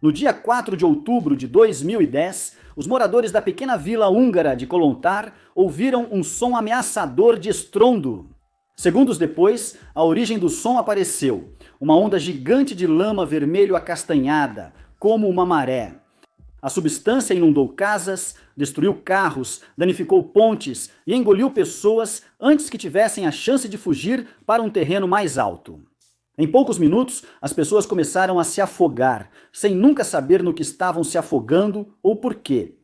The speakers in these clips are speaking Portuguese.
No dia 4 de outubro de 2010, os moradores da pequena vila húngara de Kolontar ouviram um som ameaçador de estrondo. Segundos depois, a origem do som apareceu, uma onda gigante de lama vermelho acastanhada, como uma maré. A substância inundou casas, destruiu carros, danificou pontes e engoliu pessoas antes que tivessem a chance de fugir para um terreno mais alto. Em poucos minutos, as pessoas começaram a se afogar, sem nunca saber no que estavam se afogando ou por quê.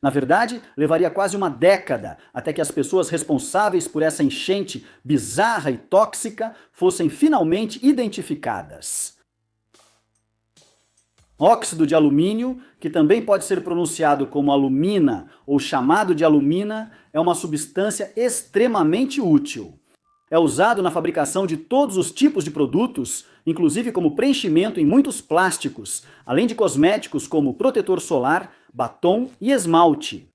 Na verdade, levaria quase uma década até que as pessoas responsáveis por essa enchente bizarra e tóxica fossem finalmente identificadas. Óxido de alumínio, que também pode ser pronunciado como alumina ou chamado de alumina, é uma substância extremamente útil. É usado na fabricação de todos os tipos de produtos, inclusive como preenchimento em muitos plásticos, além de cosméticos como protetor solar, batom e esmalte.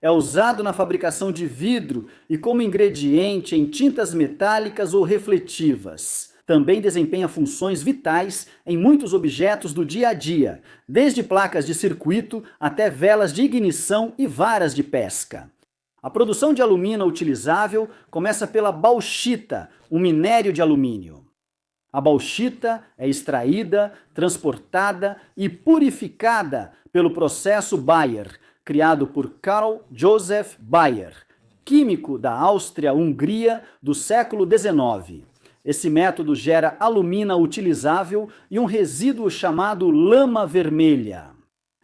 É usado na fabricação de vidro e como ingrediente em tintas metálicas ou refletivas. Também desempenha funções vitais em muitos objetos do dia a dia, desde placas de circuito até velas de ignição e varas de pesca. A produção de alumina utilizável começa pela bauxita, um minério de alumínio. A bauxita é extraída, transportada e purificada pelo processo Bayer, criado por Carl Joseph Bayer, químico da Áustria-Hungria do século XIX. Esse método gera alumina utilizável e um resíduo chamado lama vermelha.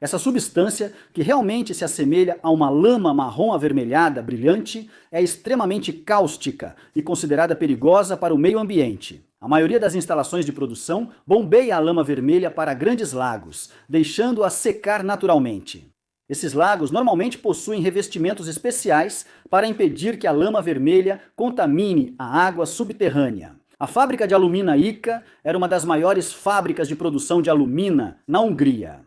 Essa substância, que realmente se assemelha a uma lama marrom avermelhada brilhante, é extremamente cáustica e considerada perigosa para o meio ambiente. A maioria das instalações de produção bombeia a lama vermelha para grandes lagos, deixando-a secar naturalmente. Esses lagos normalmente possuem revestimentos especiais para impedir que a lama vermelha contamine a água subterrânea. A fábrica de alumina Ica era uma das maiores fábricas de produção de alumina na Hungria.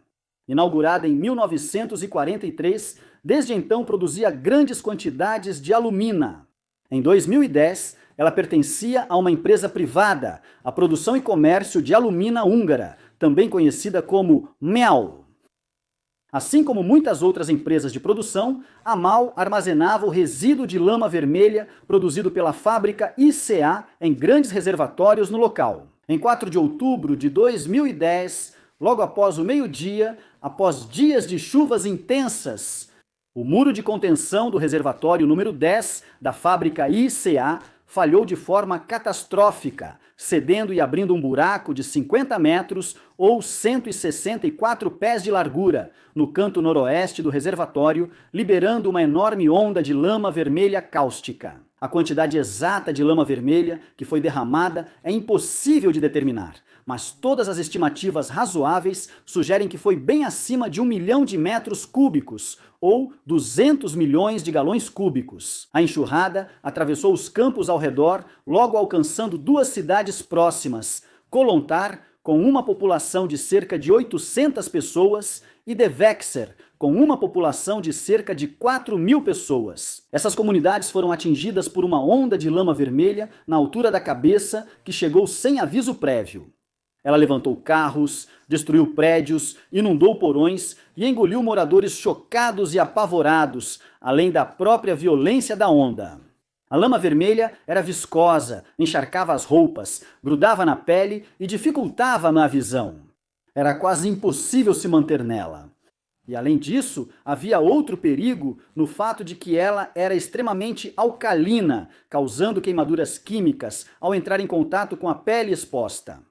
Inaugurada em 1943, desde então produzia grandes quantidades de alumina. Em 2010, ela pertencia a uma empresa privada, a Produção e Comércio de Alumina Húngara, também conhecida como MEAL. Assim como muitas outras empresas de produção, a MAL armazenava o resíduo de lama vermelha produzido pela fábrica ICA em grandes reservatórios no local. Em 4 de outubro de 2010, logo após o meio-dia, após dias de chuvas intensas, o muro de contenção do reservatório número 10 da fábrica ICA falhou de forma catastrófica, cedendo e abrindo um buraco de 50 metros ou 164 pés de largura no canto noroeste do reservatório, liberando uma enorme onda de lama vermelha cáustica. A quantidade exata de lama vermelha que foi derramada é impossível de determinar, mas todas as estimativas razoáveis sugerem que foi bem acima de 1 milhão de metros cúbicos, ou 200 milhões de galões cúbicos. A enxurrada atravessou os campos ao redor, logo alcançando duas cidades próximas, Kolontar, com uma população de cerca de 800 pessoas, e Devexer, com uma população de cerca de 4.000 pessoas. Essas comunidades foram atingidas por uma onda de lama vermelha na altura da cabeça que chegou sem aviso prévio. Ela levantou carros, destruiu prédios, inundou porões e engoliu moradores chocados e apavorados, além da própria violência da onda. A lama vermelha era viscosa, encharcava as roupas, grudava na pele e dificultava a visão. Era quase impossível se manter nela. E além disso, havia outro perigo no fato de que ela era extremamente alcalina, causando queimaduras químicas ao entrar em contato com a pele exposta.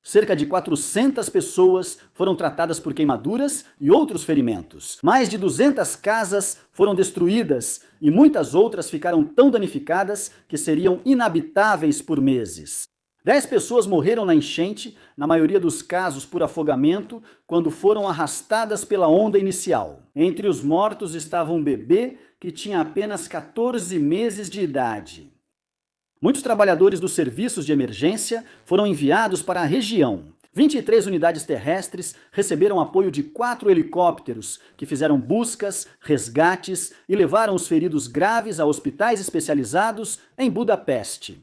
Cerca de 400 pessoas foram tratadas por queimaduras e outros ferimentos. Mais de 200 casas foram destruídas e muitas outras ficaram tão danificadas que seriam inabitáveis por meses. 10 pessoas morreram na enchente, na maioria dos casos por afogamento, quando foram arrastadas pela onda inicial. Entre os mortos estava um bebê que tinha apenas 14 meses de idade. Muitos trabalhadores dos serviços de emergência foram enviados para a região. 23 unidades terrestres receberam apoio de 4 helicópteros, que fizeram buscas, resgates e levaram os feridos graves a hospitais especializados em Budapeste.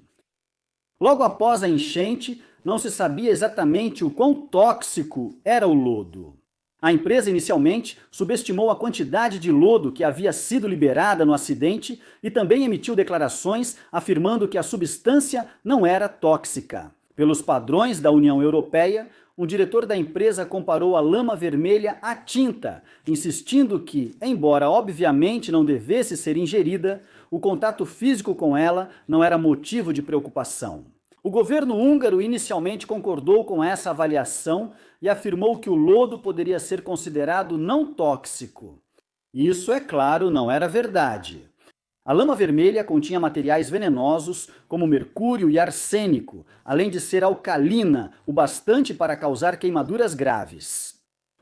Logo após a enchente, não se sabia exatamente o quão tóxico era o lodo. A empresa inicialmente subestimou a quantidade de lodo que havia sido liberada no acidente e também emitiu declarações afirmando que a substância não era tóxica. Pelos padrões da União Europeia, um diretor da empresa comparou a lama vermelha à tinta, insistindo que, embora obviamente não devesse ser ingerida, o contato físico com ela não era motivo de preocupação. O governo húngaro inicialmente concordou com essa avaliação e afirmou que o lodo poderia ser considerado não tóxico. Isso, é claro, não era verdade. A lama vermelha continha materiais venenosos como mercúrio e arsênico, além de ser alcalina, o bastante para causar queimaduras graves.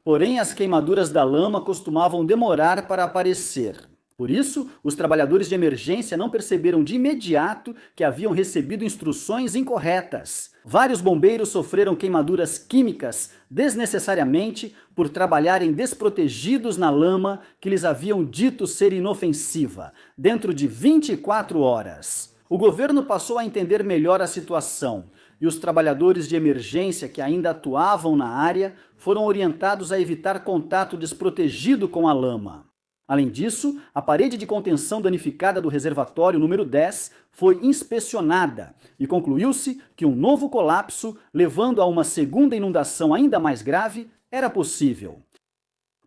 Porém, as queimaduras da lama costumavam demorar para aparecer. Por isso, os trabalhadores de emergência não perceberam de imediato que haviam recebido instruções incorretas. Vários bombeiros sofreram queimaduras químicas desnecessariamente por trabalharem desprotegidos na lama que lhes haviam dito ser inofensiva, dentro de 24 horas. O governo passou a entender melhor a situação e os trabalhadores de emergência que ainda atuavam na área foram orientados a evitar contato desprotegido com a lama. Além disso, a parede de contenção danificada do reservatório número 10 foi inspecionada e concluiu-se que um novo colapso, levando a uma segunda inundação ainda mais grave, era possível.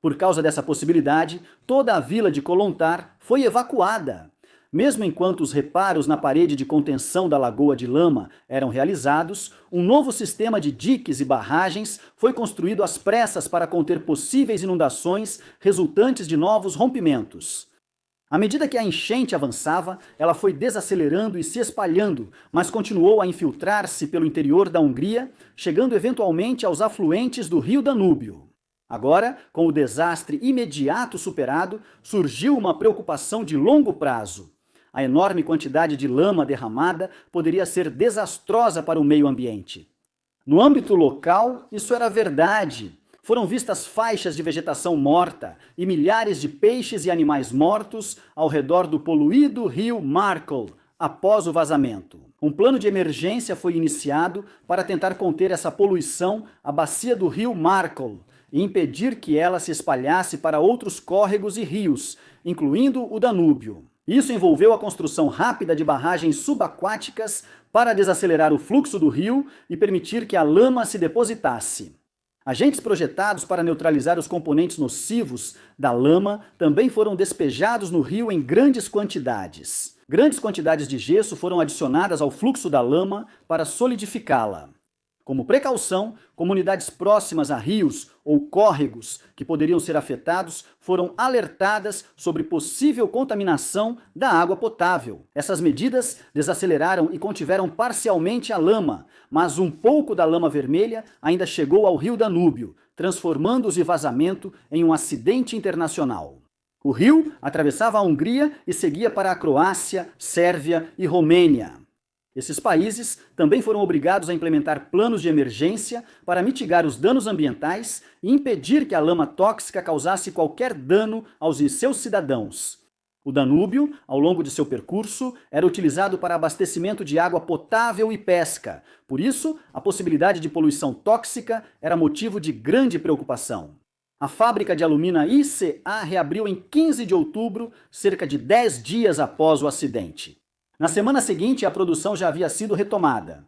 Por causa dessa possibilidade, toda a vila de Kolontar foi evacuada. Mesmo enquanto os reparos na parede de contenção da Lagoa de Lama eram realizados, um novo sistema de diques e barragens foi construído às pressas para conter possíveis inundações resultantes de novos rompimentos. À medida que a enchente avançava, ela foi desacelerando e se espalhando, mas continuou a infiltrar-se pelo interior da Hungria, chegando eventualmente aos afluentes do rio Danúbio. Agora, com o desastre imediato superado, surgiu uma preocupação de longo prazo. A enorme quantidade de lama derramada poderia ser desastrosa para o meio ambiente. No âmbito local, isso era verdade. Foram vistas faixas de vegetação morta e milhares de peixes e animais mortos ao redor do poluído rio Markle, após o vazamento. Um plano de emergência foi iniciado para tentar conter essa poluição à bacia do rio Markle e impedir que ela se espalhasse para outros córregos e rios, incluindo o Danúbio. Isso envolveu a construção rápida de barragens subaquáticas para desacelerar o fluxo do rio e permitir que a lama se depositasse. Agentes projetados para neutralizar os componentes nocivos da lama também foram despejados no rio em grandes quantidades. Grandes quantidades de gesso foram adicionadas ao fluxo da lama para solidificá-la. Como precaução, comunidades próximas a rios ou córregos que poderiam ser afetados foram alertadas sobre possível contaminação da água potável. Essas medidas desaceleraram e contiveram parcialmente a lama, mas um pouco da lama vermelha ainda chegou ao rio Danúbio, transformando o vazamento em um acidente internacional. O rio atravessava a Hungria e seguia para a Croácia, Sérvia e Romênia. Esses países também foram obrigados a implementar planos de emergência para mitigar os danos ambientais e impedir que a lama tóxica causasse qualquer dano aos seus cidadãos. O Danúbio, ao longo de seu percurso, era utilizado para abastecimento de água potável e pesca. Por isso, a possibilidade de poluição tóxica era motivo de grande preocupação. A fábrica de alumina ICA reabriu em 15 de outubro, cerca de 10 dias após o acidente. Na semana seguinte, a produção já havia sido retomada.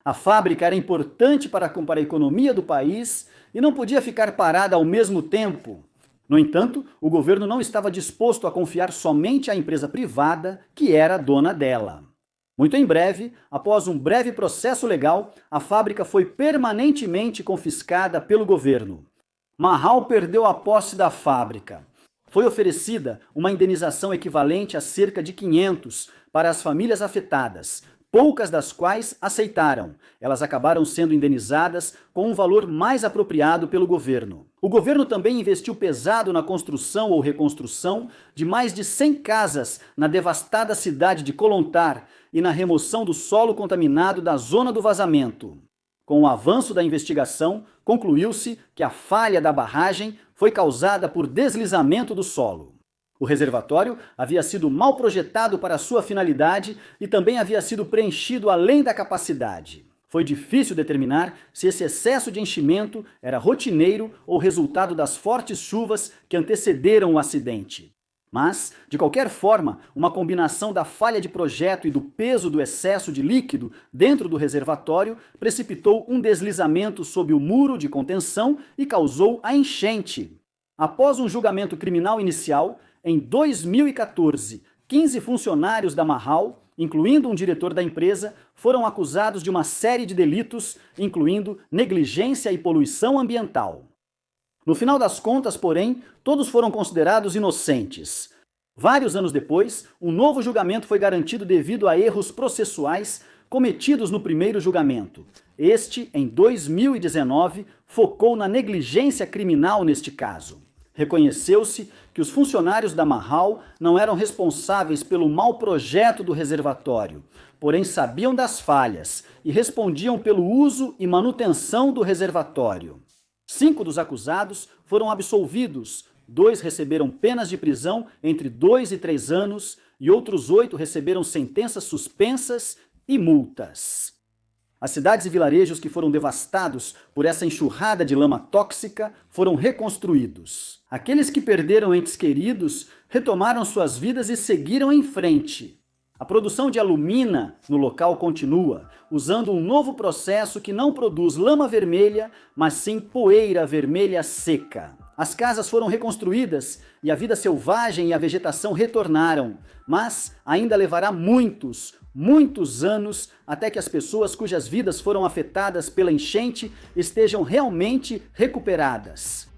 A fábrica era importante para a economia do país e não podia ficar parada ao mesmo tempo. No entanto, o governo não estava disposto a confiar somente à empresa privada, que era a dona dela. Muito em breve, após um breve processo legal, a fábrica foi permanentemente confiscada pelo governo. Marral perdeu a posse da fábrica. Foi oferecida uma indenização equivalente a cerca de 500 para as famílias afetadas, poucas das quais aceitaram. Elas acabaram sendo indenizadas com um valor mais apropriado pelo governo. O governo também investiu pesado na construção ou reconstrução de mais de 100 casas na devastada cidade de Kolontar e na remoção do solo contaminado da zona do vazamento. Com o avanço da investigação, concluiu-se que a falha da barragem foi causada por deslizamento do solo. O reservatório havia sido mal projetado para sua finalidade e também havia sido preenchido além da capacidade. Foi difícil determinar se esse excesso de enchimento era rotineiro ou resultado das fortes chuvas que antecederam o acidente. Mas, de qualquer forma, uma combinação da falha de projeto e do peso do excesso de líquido dentro do reservatório precipitou um deslizamento sob o muro de contenção e causou a enchente. Após um julgamento criminal inicial, em 2014, 15 funcionários da Mahal, incluindo um diretor da empresa, foram acusados de uma série de delitos, incluindo negligência e poluição ambiental. No final das contas, porém, todos foram considerados inocentes. Vários anos depois, um novo julgamento foi garantido devido a erros processuais cometidos no primeiro julgamento. Este, em 2019, focou na negligência criminal neste caso. Reconheceu-se que os funcionários da Mahal não eram responsáveis pelo mau projeto do reservatório, porém sabiam das falhas e respondiam pelo uso e manutenção do reservatório. 5 dos acusados foram absolvidos, 2 receberam penas de prisão entre 2 e 3 anos e outros 8 receberam sentenças suspensas e multas. As cidades e vilarejos que foram devastados por essa enxurrada de lama tóxica foram reconstruídos. Aqueles que perderam entes queridos retomaram suas vidas e seguiram em frente. A produção de alumina no local continua, usando um novo processo que não produz lama vermelha, mas sim poeira vermelha seca. As casas foram reconstruídas e a vida selvagem e a vegetação retornaram, mas ainda levará muitos anos até que as pessoas cujas vidas foram afetadas pela enchente estejam realmente recuperadas.